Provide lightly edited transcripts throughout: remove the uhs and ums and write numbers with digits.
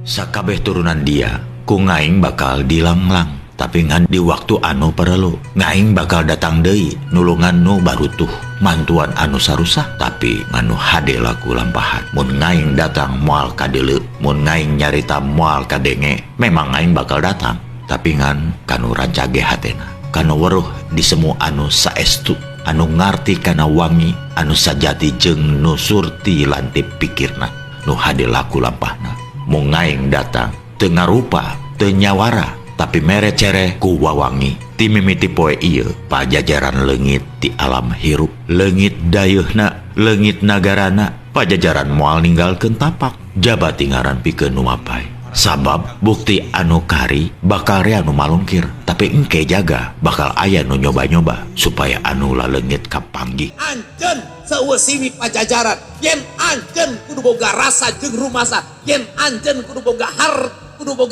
sakabeh turunan dia ku ngaing bakal dilanglang, tapi ngan di waktu anu perlu ngaing bakal datang deui nulungan nu barutuh mantuan anu sarusah, tapi nganu hade laku lampahan. Mun ngaing datang moal kadeuleu, mun ngaing nyarita moal kadenge, memang ngaing bakal datang, tapi ngan kanu rancage hatena, kanu weruh di semu anu saestu, anu ngarti kana wangi, anu sajati jeung nu surti lantip pikirna, nu hade laku lampahna. Mun ngaing datang teu ngarupa, teu nyawara, tapi mere cere ku wawangi. Ti mimiti poe ieu pajajaran leungit ti alam hirup, leungit dayeuhna, leungit nagarana, pajajaran moal ninggalkeun tapak, jabati ngaranpikeun nu mapay. Sabab bukti anu kari bakal rea nu malungkir, tapi engke jaga bakal aya nu nyoba-nyoba supaya anu laleungit kapanggih. Anjeun seueur siwi pajajaran, yen anjeun kudu boga rasa jeung rumasa, yen anjeun kudu boga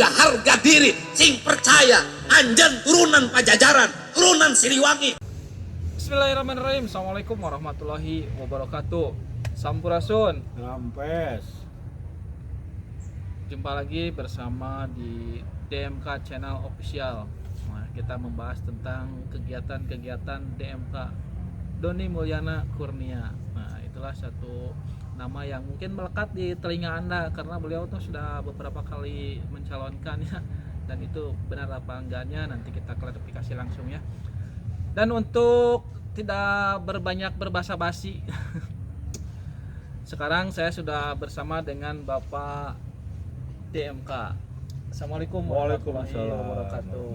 harga diri, sing percaya anjeun turunan pajajaran, turunan Siliwangi. Bismillahirrahmanirrahim. Assalamualaikum warahmatullahi wabarakatuh. Sampurasun. Rampes. Jumpa lagi bersama di DMK Channel Official. Nah, kita membahas tentang kegiatan-kegiatan DMK Doni Mulyana Kurnia. Nah, itulah satu nama yang mungkin melekat di telinga Anda karena beliau tuh sudah beberapa kali mencalonkan ya. Dan itu benar apa enggaknya nanti kita klarifikasi langsung ya. Dan untuk tidak berbanyak berbasa-basi, sekarang saya sudah bersama dengan Bapak DMK. Assalamualaikum warahmatullahi wabarakatuh.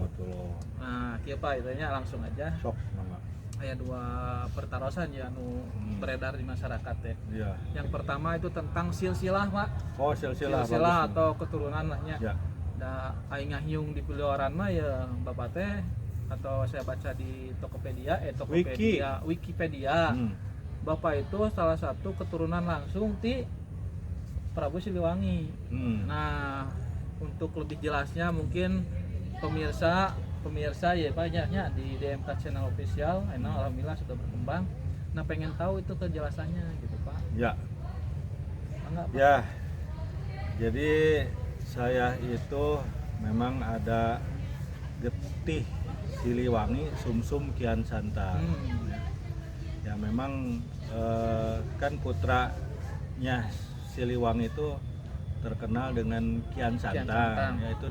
Nah, kieu Pak itunya langsung aja. Sok mangga. Aya dua pertarosan ya anu beredar di masyarakat ya. Iya. Yang pertama itu tentang silsilah, Pak. Oh, silsilah Atau keturunan lah nya. Ya. Da aing ngahyung di pilihan mah ya Bapak teh atau saya baca di Wikipedia. Bapak itu salah satu keturunan langsung di Prabu Siliwangi. Nah, untuk lebih jelasnya mungkin pemirsa ya banyaknya di DMK Channel Official, alhamdulillah sudah berkembang. Nah, pengen tahu itu kejelasannya gitu Pak. Ya. Enggak, Pak? Ya. Jadi saya itu memang ada getih Siliwangi sumsum Kian Santang. Ya memang kan putranya Siliwangi itu terkenal dengan Kian Santang. Yaitu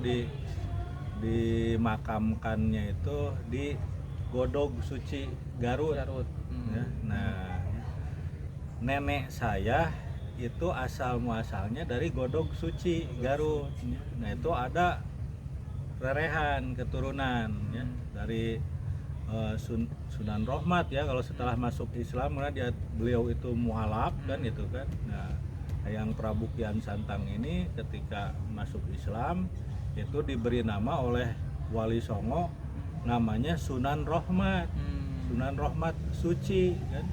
dimakamkannya itu di Godog Suci Garut. Ya. Nah, nenek saya itu asal muasalnya dari Godog Suci Garut. Nah, itu ada rerehan keturunan ya dari Sunan Rohmat ya, kalau setelah masuk Islam karena beliau itu mualaf kan itu kan. Nah, yang Prabu Kian Santang ini ketika masuk Islam itu diberi nama oleh Wali Songo namanya Sunan Rohmat. Sunan Rohmat Suci kan,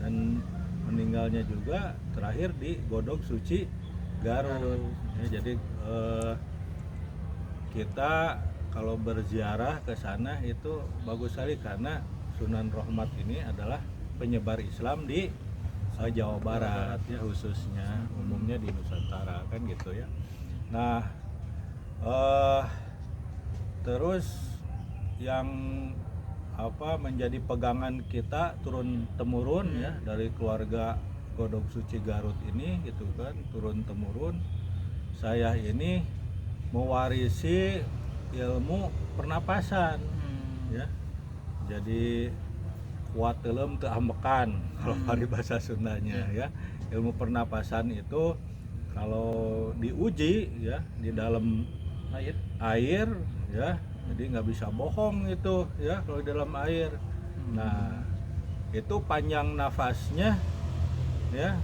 dan meninggalnya juga terakhir di Godog Suci Garut. Ya, jadi kita kalau berziarah ke sana itu bagus sekali karena Sunan Rohmat ini adalah penyebar Islam di Jawa Barat ya khususnya, umumnya di Nusantara kan gitu ya. Nah, terus yang menjadi pegangan kita turun temurun ya dari keluarga Godog Suci Garut ini gitu kan, turun temurun. Saya ini mewarisi ilmu pernapasan ya. Jadi kuat telem teu ambekan kalau di bahasa Sundanya ya. Ilmu pernapasan itu kalau diuji ya di dalam air ya, jadi nggak bisa bohong itu ya kalau di dalam air. Nah, itu panjang nafasnya ya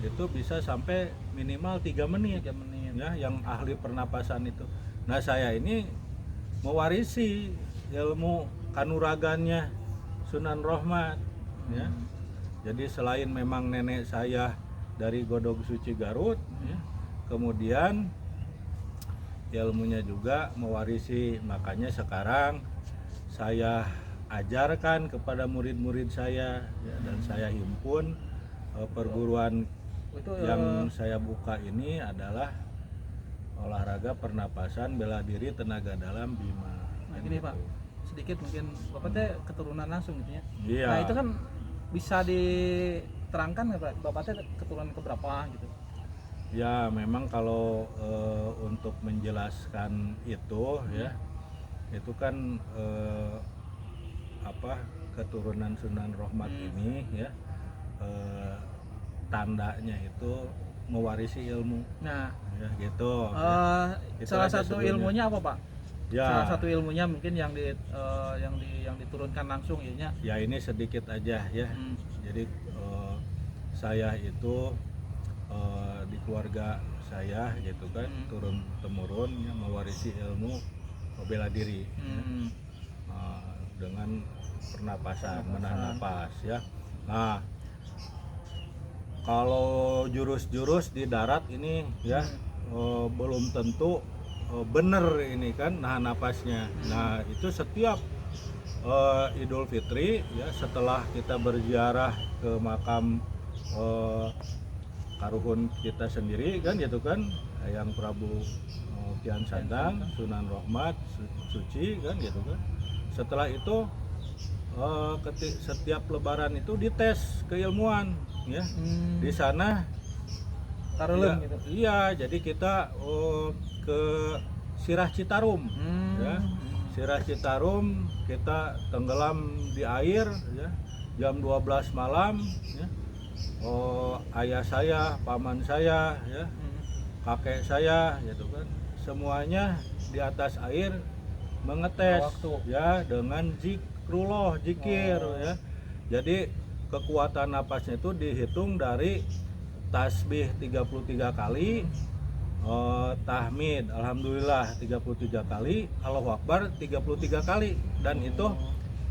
itu bisa sampai minimal 3 menit ya, yang ahli pernapasan itu. Nah, saya ini mewarisi ilmu kanuragannya Sunan Rohmat ya. Jadi selain memang nenek saya dari Godog Suci Garut ya, kemudian ilmunya juga mewarisi, makanya sekarang saya ajarkan kepada murid-murid saya ya, dan saya himpun perguruan yang saya buka ini adalah olahraga tenaga pernapasan bela diri tenaga dalam Bima. Nah gini Pak, sedikit mungkin Bapak teh keturunan langsung gitu ya. Iya. Nah itu kan bisa diterangkan nggak Pak, Bapak teh keturunan keberapa gitu? Ya memang kalau untuk menjelaskan itu ya, itu kan keturunan Sunan Rohmat ini ya, tandanya itu mewarisi ilmu. Nah Ya gitu. Itu salah aja satu sebelumnya. ilmunya apa Pak? Ya. Salah satu ilmunya mungkin yang diturunkan langsung ya. Ya ini sedikit aja ya. Hmm. Jadi saya itu di keluarga saya gitu kan, turun temurun ya, mewarisi ilmu bela diri Hmm. dengan pernapasan, menahan napas ya. Nah, kalau jurus-jurus di darat ini ya belum tentu bener ini kan nahan napasnya. Nah, itu setiap Idul Fitri ya, setelah kita berziarah ke makam karuhun kita sendiri kan gitu kan, yang Prabu Kian Santang, Sunan Rohmat Suci kan gitu kan. Setelah itu setiap lebaran itu dites keilmuan ya. Di sana Tarulun ya, gitu. iya, jadi kita ke Sirah Citarum ya. Sirah Citarum kita tenggelam di air ya, jam 12 malam ya. Ayah saya, paman saya ya, kakek saya gitu kan, semuanya di atas air mengetes ya dengan zikrullah, zikir ya. Jadi kekuatan napasnya itu dihitung dari tasbih 33 kali, tahmid alhamdulillah 33 kali, Allahu Akbar 33 kali, dan itu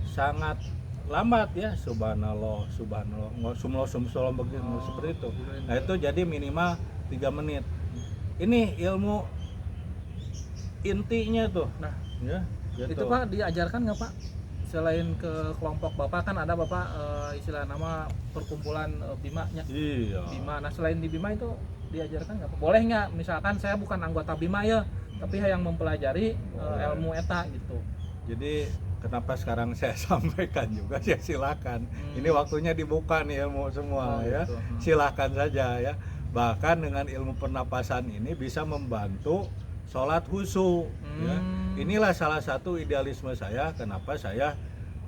sangat lambat ya, subhanallah subhanallah begitu seperti itu. Nah itu jadi minimal 3 menit. Ini ilmu intinya tuh. Nah Ya, gitu. itu Pak diajarkan nggak Pak? Selain ke kelompok Bapak kan ada Bapak istilah nama perkumpulan Bima-nya. Iya. Bima. Nah selain di Bima itu diajarkan nggak Pak? Boleh nggak? Misalkan saya bukan anggota Bima ya, tapi yang mempelajari ilmu eta gitu. Jadi kenapa sekarang saya sampaikan juga, ya silakan. Ini waktunya dibuka nih ilmu semua ya. Gitu. Silakan saja ya. Bahkan dengan ilmu pernapasan ini bisa membantu sholat khusyuk ya. Inilah salah satu idealisme saya, kenapa saya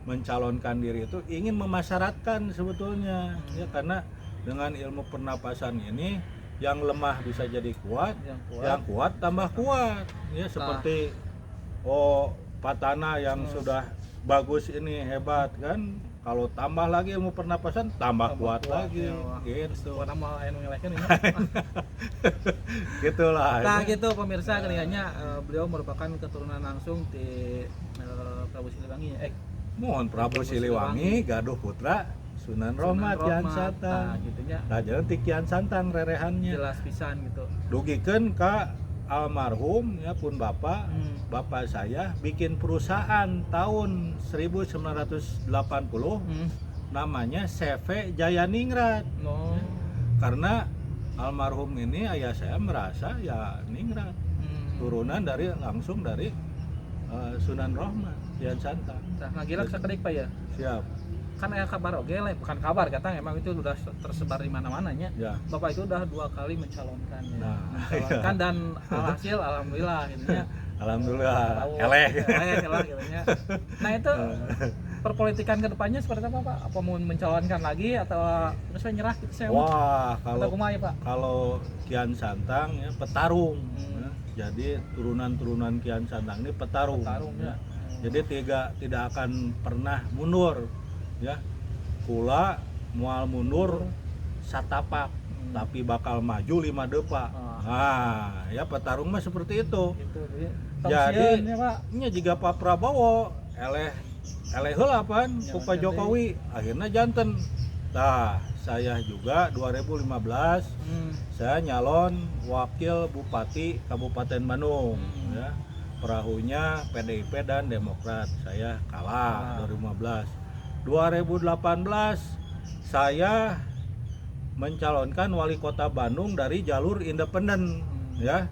mencalonkan diri itu ingin memasyaratkan sebetulnya ya, karena dengan ilmu pernapasan ini yang lemah bisa jadi kuat, yang kuat tambah kuat ya, seperti Patana yang sudah bagus ini hebat kan, kalau tambah lagi ilmu pernapasan tambah kuat lagi ya, gitu. Warna mau anu ngelehkeun ini. Gitulah. Nah gitu pemirsa, kaliannya beliau merupakan keturunan langsung di Prabu Siliwangi. Mohon Prabu Siliwangi gaduh putra Sunan Rohmat Kian Santang. Nah gitunya. Nah jadi Kian Santang rerehannya. Jelas pisan gitu. Dugikeun ka almarhum ya pun bapak. Bapak saya bikin perusahaan tahun 1980 namanya CV Jayaningrat. Karena almarhum ini ayah saya merasa ya ningrat, turunan langsung dari Sunan Rohmat Kian Santang. Nah ngagilak sakedik Pak ya. Siap. Kan aya kabar oge lah, bukan kabar, kata emang itu udah tersebar di mana-mana nya. Ya. Bapak itu udah 2 kali mencalonkan ya. Nah, mencalonkan dan alhasil alhamdulillah intinya alhamdulillah eleh gitu nya. Nah itu perpolitikan kedepannya seperti apa Pak? Apa mau mencalonkan lagi atau saya nyerah gitu saya? Wah, atau kumaha ya Pak? Kalau Kian Santang ya petarung. Ya. Jadi turunan-turunan Kian Santang ini petarung ya. Jadi tidak akan pernah mundur ya. Kula mual mundur satapak tapi bakal maju 5 depa. Nah, ya petarung mah seperti itu. Gitu, jadi ya, Pak. Nya jika Pak Prabowo eleh heula pan ku Pak Jokowi akhirnya janten. Nah, saya juga 2015 saya nyalon wakil bupati Kabupaten Bandung ya. Perahunya PDIP dan Demokrat. Saya kalah 2015. 2018 saya mencalonkan wali kota Bandung dari jalur independen ya.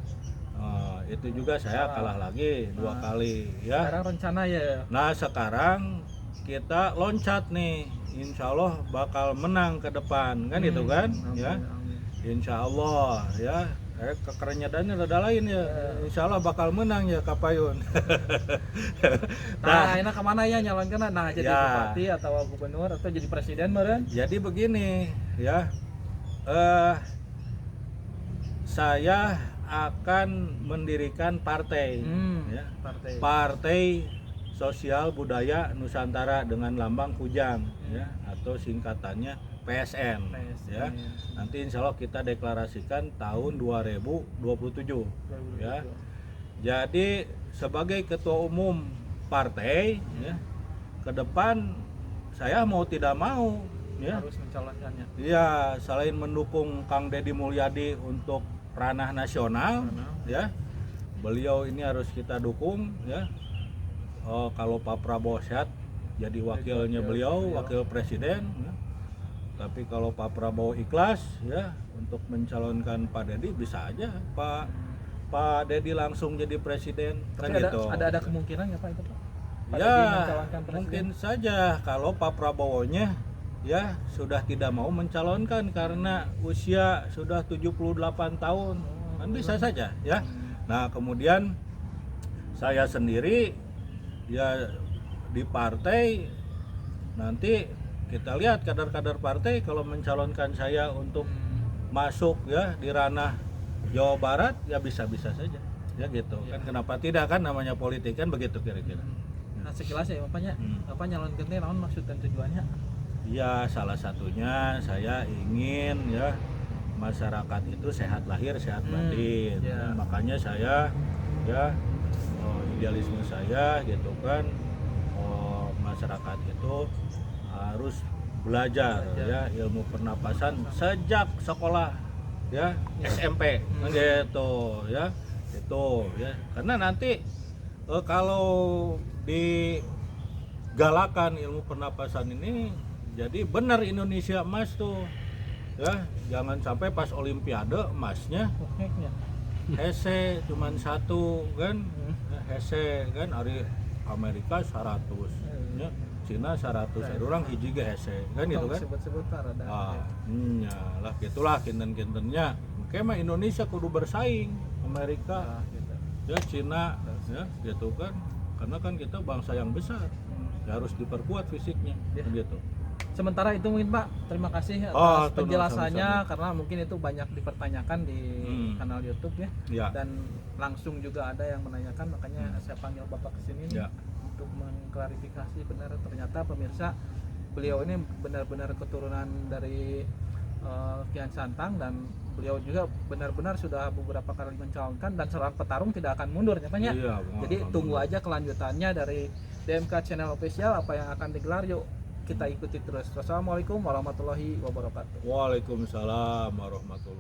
itu juga saya kalah lagi 2 kali ya. Sekarang rencana ya. Nah sekarang kita loncat nih, insya Allah bakal menang ke depan kan itu kan ya, insya Allah ya. Kekerenyadannya rada lain ya, insya Allah bakal menang ya Kapayun. Nah, enak kemana ya nyalonkan? Nah, jadi Ya. bupati atau gubernur atau jadi presiden meren? Jadi begini ya, saya akan mendirikan partai, ya. Partai Sosial Budaya Nusantara dengan lambang kujang, ya, atau singkatannya PSN, ya. Nanti insya Allah kita deklarasikan tahun 2027, ya. Jadi sebagai ketua umum partai, ya, ke depan saya mau tidak mau, ya, Harus mencalonkannya. iya, selain mendukung Kang Deddy Mulyadi untuk ranah nasional, ya, beliau ini harus kita dukung, ya. Kalau Pak Prabowo sehat, jadi wakilnya beliau, wakil presiden, ya. Tapi kalau Pak Prabowo ikhlas, ya, untuk mencalonkan Pak Deddy, bisa aja Pak Deddy langsung jadi presiden, kan Tapi gitu. ada kemungkinan nggak Pak itu Pak? Pak Deddy Ya, mencalonkan presiden? mungkin saja kalau Pak Prabowo-nya ya sudah tidak mau mencalonkan karena usia sudah 78 tahun. Kan bisa saja ya. Nah, kemudian saya sendiri ya di partai, nanti kita lihat kader-kader partai kalau mencalonkan saya untuk masuk ya di ranah Jawa Barat, ya bisa-bisa saja ya gitu kan. Kenapa tidak, kan namanya politik kan begitu kira-kira. Nah, sekilas ya Bapaknya, Bapak nyalonkan teh naon maksud dan tujuannya? Ya, salah satunya saya ingin ya masyarakat itu sehat lahir sehat batin. Ya. Makanya saya ya idealisme saya gitu kan, masyarakat itu harus belajar ya ilmu pernapasan sejak sekolah ya, SMP gitu ya, itu ya, karena nanti kalau digalakan ilmu pernapasan ini jadi benar Indonesia emas tuh ya, jangan sampai pas Olimpiade emasnya hese cuman 1 kan, hese kan, hari Amerika 100 ya, Cina 100, ada orang hiji ge hese kan gitu kan. Sebut-sebut Pak rada. Ya lah gitulah kinten-kintennya. Makanya mah Indonesia kudu bersaing Amerika ya, Cina ya gitu kan, karena kan kita bangsa yang besar, ya harus diperkuat fisiknya kan gitu. Sementara itu mungkin Pak, terima kasih atas penjelasannya, karena mungkin itu banyak dipertanyakan di kanal YouTube ya. Dan langsung juga ada yang menanyakan, makanya saya panggil Bapak ke sini nih untuk mengklarifikasi benar, ternyata pemirsa beliau ini benar-benar keturunan dari Kian Santang, dan beliau juga benar-benar sudah beberapa kali mencalonkan, dan seorang petarung tidak akan mundur ya Pak ya. Jadi tunggu aja kelanjutannya dari DMK Channel Official, apa yang akan digelar, yuk kita ikuti terus. Wassalamualaikum warahmatullahi wabarakatuh. Waalaikumsalam warahmatullahi